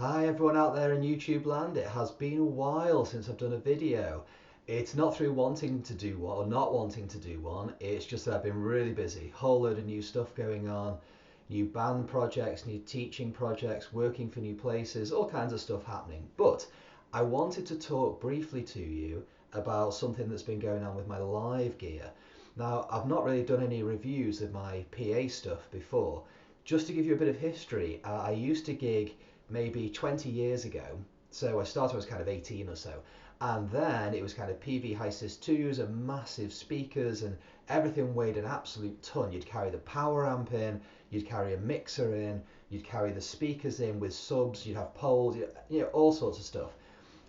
Hi everyone out there in YouTube land. It has been a while since I've done a video. It's not through wanting to do one or not wanting to do one. It's just that I've been really busy. Whole load of new stuff going on. New band projects, new teaching projects, working for new places, all kinds of stuff happening. But I wanted to talk briefly to you about something that's been going on with my live gear. Now, I've not really done any reviews of my PA stuff before. Just to give you a bit of history, I used to gig maybe 20 years ago. So I started when I was kind of 18 or so. And then it was kind of PV Hi-Sys 2s and massive speakers, and everything weighed an absolute ton. You'd carry the power amp in, you'd carry a mixer in, you'd carry the speakers in with subs, you'd have poles, all sorts of stuff.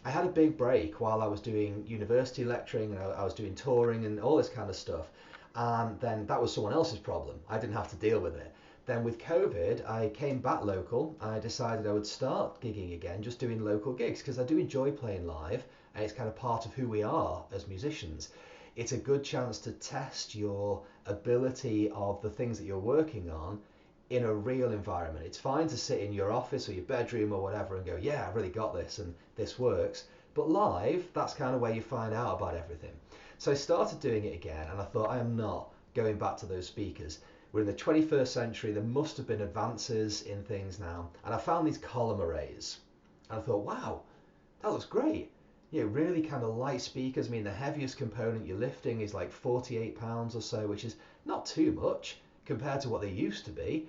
I had a big break while I was doing university lecturing and I was doing touring and all this kind of stuff. And then that was someone else's problem. I didn't have to deal with it. Then with COVID, I came back local. I decided I would start gigging again, just doing local gigs, because I do enjoy playing live and it's kind of part of who we are as musicians. It's a good chance to test your ability of the things that you're working on in a real environment. It's fine to sit in your office or your bedroom or whatever and go, yeah, I've really got this and this works. But live, that's kind of where you find out about everything. So I started doing it again and I thought, I am not going back to those speakers. We're in the 21st century, there must have been advances in things now. And I found these column arrays. And I thought, wow, that looks great. Really kind of light speakers. I mean, the heaviest component you're lifting is like 48 pounds or so, which is not too much compared to what they used to be.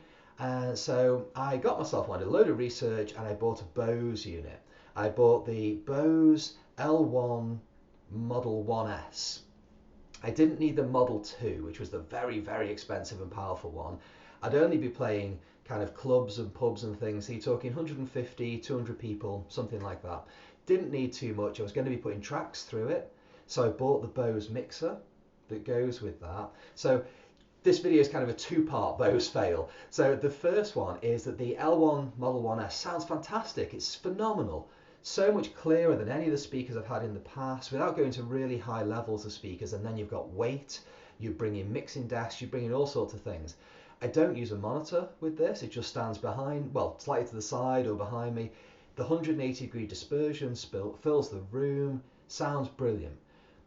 So I got myself one, did a load of research, and I bought a Bose unit. I bought the Bose L1 Model 1S. I didn't need the Model 2, which was the very, very expensive and powerful one. I'd only be playing kind of clubs and pubs and things, so you're talking 150, 200 people, something like that. Didn't need too much. I was going to be putting tracks through it, so I bought the Bose mixer that goes with that. So this video is kind of a two-part Bose fail. So the first one is that the L1 Model 1S sounds fantastic. It's phenomenal. So much clearer than any of the speakers I've had in the past without going to really high levels of speakers. And then you've got weight, you bring in mixing desks, you bring in all sorts of things. I don't use a monitor with this. It just stands behind, well, slightly to the side or behind me. The 180-degree dispersion fills the room, sounds brilliant.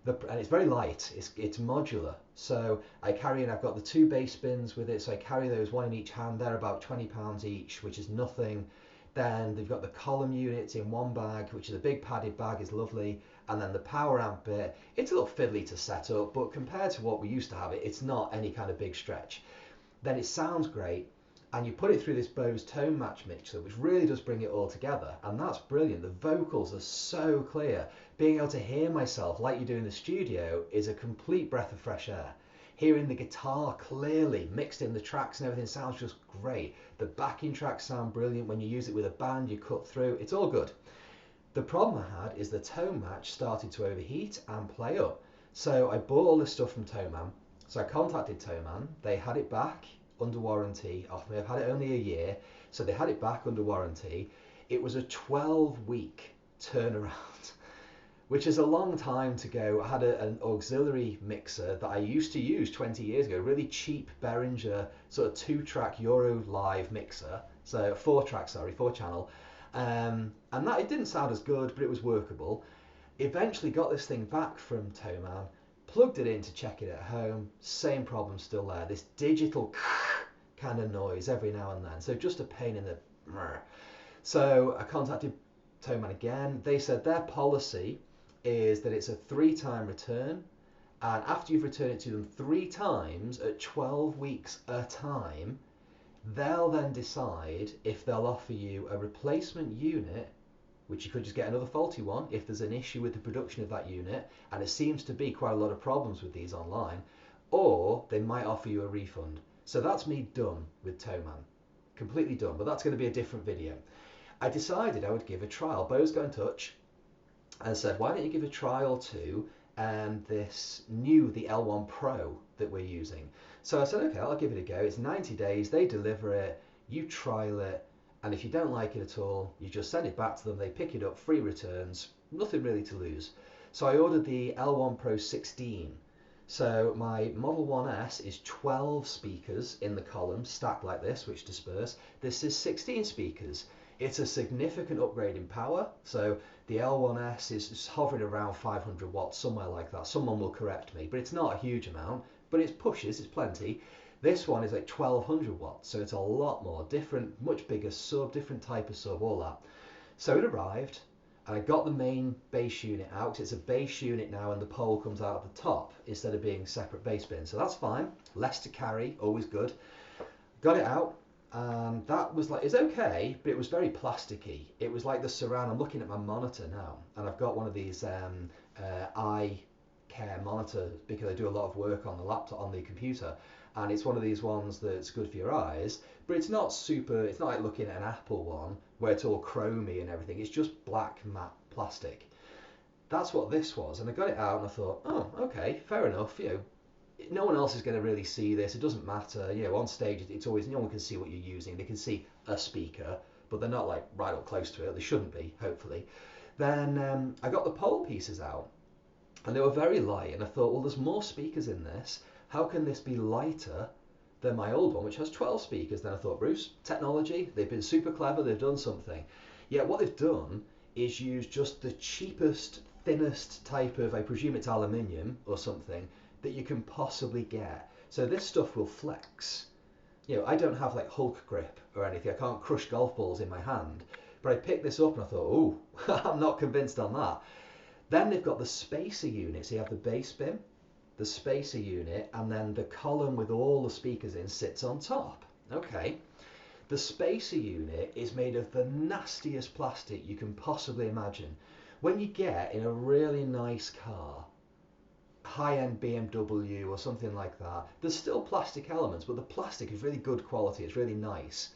And it's very light, it's modular. So I've got the two bass bins with it, so I carry those one in each hand. They're about 20 pounds each, which is nothing. Then they've got the column units in one bag, which is a big padded bag, is lovely. And then the power amp bit, it's a little fiddly to set up, but compared to what we used to have it's not any kind of big stretch. Then it sounds great, and you put it through this Bose ToneMatch mixer, which really does bring it all together, and that's brilliant. The vocals are so clear. Being able to hear myself like you do in the studio is a complete breath of fresh air. Hearing the guitar clearly mixed in the tracks and everything sounds just great. The backing tracks sound brilliant. When you use it with a band, you cut through. It's all good. The problem I had is the ToneMatch started to overheat and play up. So I bought all this stuff from ToneMan. So I contacted ToneMan. They had it back under warranty off me. I've had it only a year, so they had it back under warranty. It was a 12-week turnaround, which is a long time to go. I had an auxiliary mixer that I used to use 20 years ago, really cheap Behringer sort of 2-track Euro Live mixer, so 4 channel, and that it didn't sound as good, but it was workable. Eventually got this thing back from ToneMan, plugged it in to check it at home, same problem still there, this digital kind of noise every now and then, so just a pain in the... So I contacted ToneMan again. They said their policy is that it's a 3-time return, and after you've returned it to them 3 times at 12 weeks a time, they'll then decide if they'll offer you a replacement unit, which you could just get another faulty one if there's an issue with the production of that unit, and it seems to be quite a lot of problems with these online, or they might offer you a refund. So that's me done with ToneMan, completely done, but that's going to be a different video. I decided I would give a trial. Bose got in touch and said, why don't you give a trial to the L1 Pro that we're using. So I said, okay, I'll give it a go. It's 90 days, they deliver it, you trial it, and if you don't like it at all, you just send it back to them, they pick it up, free returns, nothing really to lose. So I ordered the L1 Pro 16. So my Model 1S is 12 speakers in the column, stacked like this, which disperse. This is 16 speakers It's a significant upgrade in power. So the L1S is hovering around 500 watts, somewhere like that. Someone will correct me, but it's not a huge amount, but it pushes, it's plenty. This one is like 1200 watts, so it's a lot more different, much bigger sub, different type of sub, all that. So it arrived, and I got the main bass unit out. It's a bass unit now, and the pole comes out at the top instead of being separate bass bins. So that's fine. Less to carry, always good. Got it out, and that was like, it's okay, but it was very plasticky. It was like the surround. I'm looking at my monitor now, and I've got one of these eye care monitors because I do a lot of work on the laptop, on the computer, and it's one of these ones that's good for your eyes, but it's not super, it's not like looking at an Apple one where it's all chromy and everything. It's just black matte plastic. That's what this was, and I got it out and I thought, oh, okay, fair enough, you know, no one else is going to really see this. It doesn't matter, you know, on stage it's always, no one can see what you're using. They can see a speaker, but they're not like right up close to it. They shouldn't be, hopefully. Then I got the pole pieces out, and they were very light, and I thought, well, there's more speakers in this. How can this be lighter than my old one, which has 12 speakers? Then I thought, Bruce, technology, they've been super clever, they've done something. Yeah, what they've done is use just the cheapest, thinnest type of, I presume it's aluminium or something, that you can possibly get. So this stuff will flex. You know, I don't have like Hulk grip or anything. I can't crush golf balls in my hand. But I picked this up and I thought, oh, I'm not convinced on that. Then they've got the spacer unit. So you have the bass bin, the spacer unit, and then the column with all the speakers in sits on top. Okay. The spacer unit is made of the nastiest plastic you can possibly imagine. When you get in a really nice car, high-end BMW or something like that, there's still plastic elements, but the plastic is really good quality. It's really nice.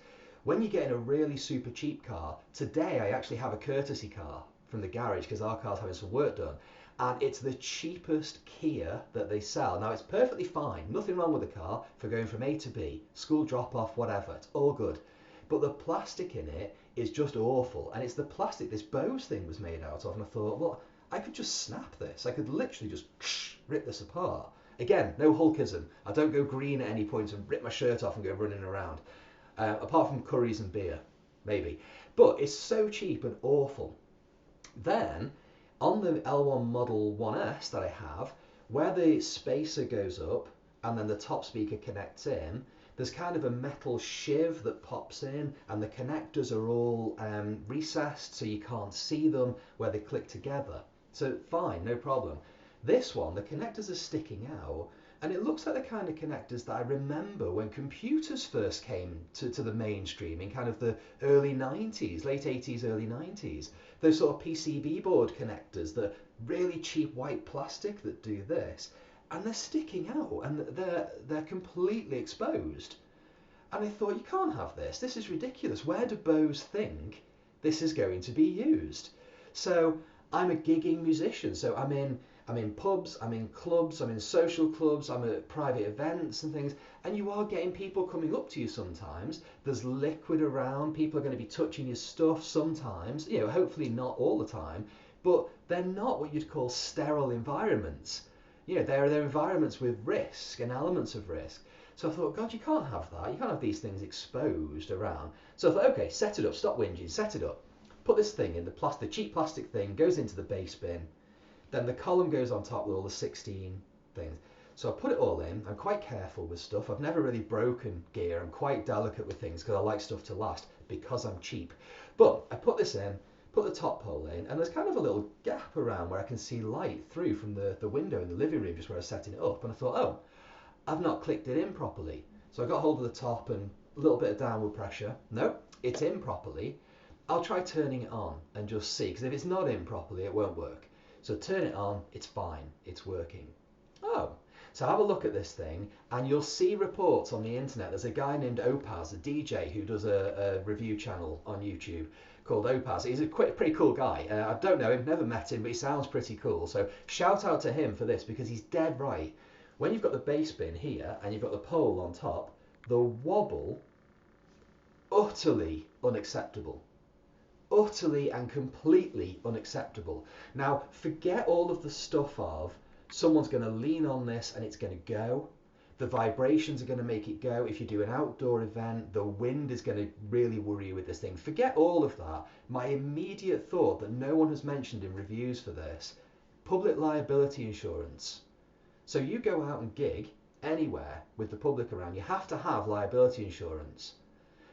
When you get in a really super cheap car, today I actually have a courtesy car from the garage because our car's having some work done, and it's the cheapest Kia that they sell. Now it's perfectly fine, nothing wrong with the car for going from A to B, school drop off, whatever, it's all good. But the plastic in it is just awful, and it's the plastic this Bose thing was made out of, and I thought, well, I could just snap this. I could literally just rip this apart. Again, no Hulkism. I don't go green at any point and rip my shirt off and go running around. Apart from curries and beer, maybe. But it's so cheap and awful. Then, on the L1 Model 1S that I have, where the spacer goes up and then the top speaker connects in, there's kind of a metal shiv that pops in, and the connectors are all recessed so you can't see them where they click together. So fine, no problem. This one, the connectors are sticking out, and it looks like the kind of connectors that I remember when computers first came to the mainstream in kind of the early 90s, late 80s, early 90s. Those sort of PCB board connectors, the really cheap white plastic that do this, and they're sticking out, and they're completely exposed. And I thought, you can't have this. This is ridiculous. Where do Bose think this is going to be used? So I'm a gigging musician, so I'm in pubs, I'm in clubs, I'm in social clubs, I'm at private events and things, and you are getting people coming up to you sometimes. There's liquid around, people are going to be touching your stuff sometimes, you know, hopefully not all the time, but they're not what you'd call sterile environments. You know, they're environments with risk and elements of risk. So I thought, God, you can't have that. You can't have these things exposed around. So I thought, okay, set it up, stop whinging, set it up. Put this thing in, the cheap plastic thing goes into the bass bin. Then the column goes on top with all the 16 things. So I put it all in. I'm quite careful with stuff. I've never really broken gear. I'm quite delicate with things because I like stuff to last because I'm cheap. But I put this in, put the top pole in, and there's kind of a little gap around where I can see light through from the window in the living room just where I was setting it up. And I thought, oh, I've not clicked it in properly. So I got hold of the top and a little bit of downward pressure. Nope, it's in properly. I'll try turning it on and just see, because if it's not in properly, it won't work. So turn it on, it's fine, it's working. Oh, so have a look at this thing, and you'll see reports on the internet. There's a guy named Opaz, a DJ, who does a review channel on YouTube called Opaz. He's a pretty cool guy. I don't know him, never met him, but he sounds pretty cool. So shout out to him for this, because he's dead right. When you've got the bass bin here, and you've got the pole on top, the wobble, utterly unacceptable. Utterly and completely unacceptable. Now, forget all of the stuff of someone's going to lean on this and it's going to go. The vibrations are going to make it go. If you do an outdoor event, the wind is going to really worry you with this thing. Forget all of that. My immediate thought that no one has mentioned in reviews for this, public liability insurance. So you go out and gig anywhere with the public around, you have to have liability insurance.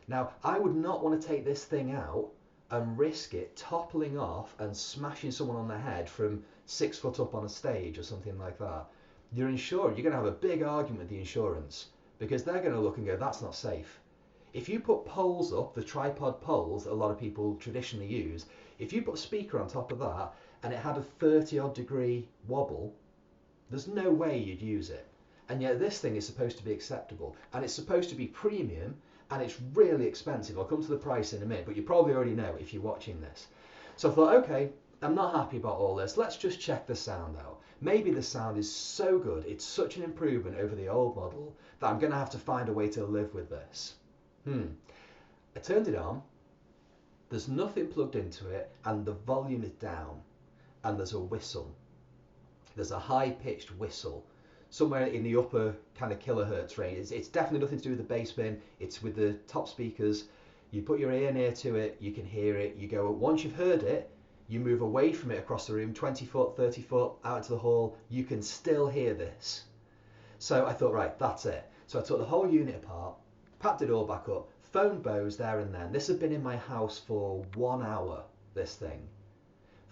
Now, I would not want to take this thing out and risk it toppling off and smashing someone on the head from 6 foot up on a stage or something like that. Your insurer, you're going to have a big argument with the insurance because they're going to look and go, that's not safe. If you put poles up, the tripod poles that a lot of people traditionally use, if you put a speaker on top of that and it had a 30 odd degree wobble, there's no way you'd use it. And yet this thing is supposed to be acceptable and it's supposed to be premium and it's really expensive. I'll come to the price in a minute, but you probably already know if you're watching this. So I thought, okay, I'm not happy about all this. Let's just check the sound out. Maybe the sound is so good, it's such an improvement over the old model that I'm going to have to find a way to live with this. I turned it on, there's nothing plugged into it, and the volume is down, and there's a whistle. There's a high-pitched whistle, somewhere in the upper kind of kilohertz range. It's definitely nothing to do with the bass bin, it's with the top speakers. You put your ear near to it, you can hear it, you go, once you've heard it, you move away from it across the room, 20 foot, 30 foot, out into the hall, you can still hear this. So I thought, right, that's it. So I took the whole unit apart, packed it all back up, phoned Bose there and then. This had been in my house for 1 hour, this thing.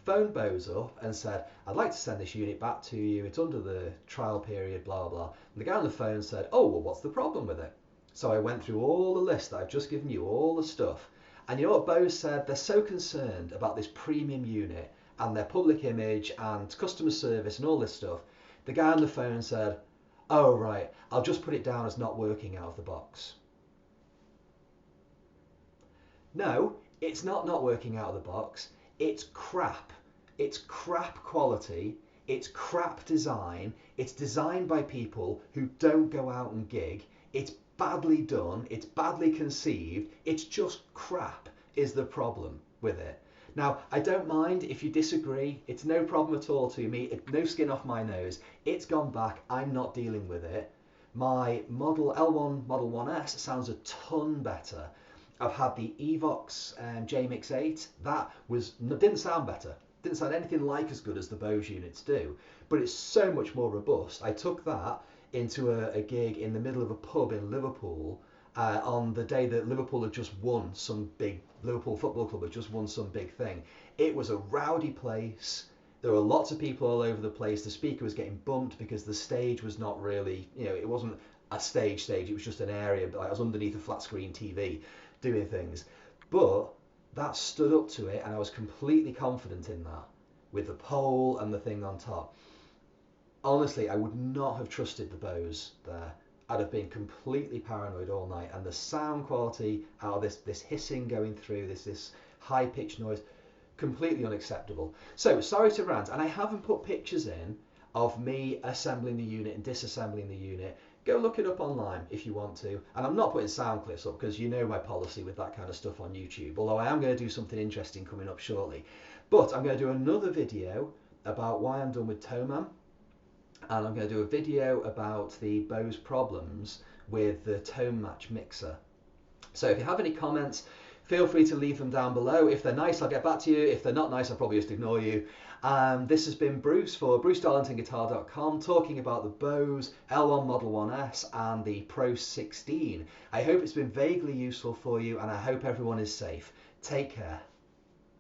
Phoned Bose up and said, I'd like to send this unit back to you, it's under the trial period, blah, blah. And the guy on the phone said, oh, well, what's the problem with it? So I went through all the list that I've just given you, all the stuff. And you know what Bose said? They're so concerned about this premium unit and their public image and customer service and all this stuff. The guy on the phone said, oh, right, I'll just put it down as not working out of the box. No, it's not working out of the box. It's crap. It's crap quality. It's crap design. It's designed by people who don't go out and gig. It's badly done, it's badly conceived, it's just crap is the problem with it. Now, I don't mind if you disagree, it's no problem at all to me, no skin off my nose, it's gone back, I'm not dealing with it. My Model L1 Model 1S sounds a ton better. I've had the Evox JMix 8, that didn't sound better, didn't sound anything like as good as the Bose units do, but it's so much more robust. I took that into a gig in the middle of a pub in Liverpool on the day that Liverpool had just won some big, Liverpool Football Club had just won some big thing. It was a rowdy place. There were lots of people all over the place. The speaker was getting bumped because the stage was not really, it wasn't a stage, it was just an area, but I was underneath a flat screen TV doing things. But that stood up to it and I was completely confident in that with the pole and the thing on top. Honestly, I would not have trusted the Bose there. I'd have been completely paranoid all night, and the sound quality out of this hissing going through, this high-pitched noise, completely unacceptable. So, sorry to rant, and I haven't put pictures in of me assembling the unit and disassembling the unit. Go look it up online if you want to, and I'm not putting sound clips up because you know my policy with that kind of stuff on YouTube, although I am going to do something interesting coming up shortly. But I'm going to do another video about why I'm done with ToneMatch, and I'm going to do a video about the Bose problems with the ToneMatch mixer. So if you have any comments, feel free to leave them down below. If they're nice, I'll get back to you. If they're not nice, I'll probably just ignore you. This has been Bruce for brucedarlingtonguitar.com talking about the Bose L1 Model 1S and the Pro 16. I hope it's been vaguely useful for you, and I hope everyone is safe. Take care.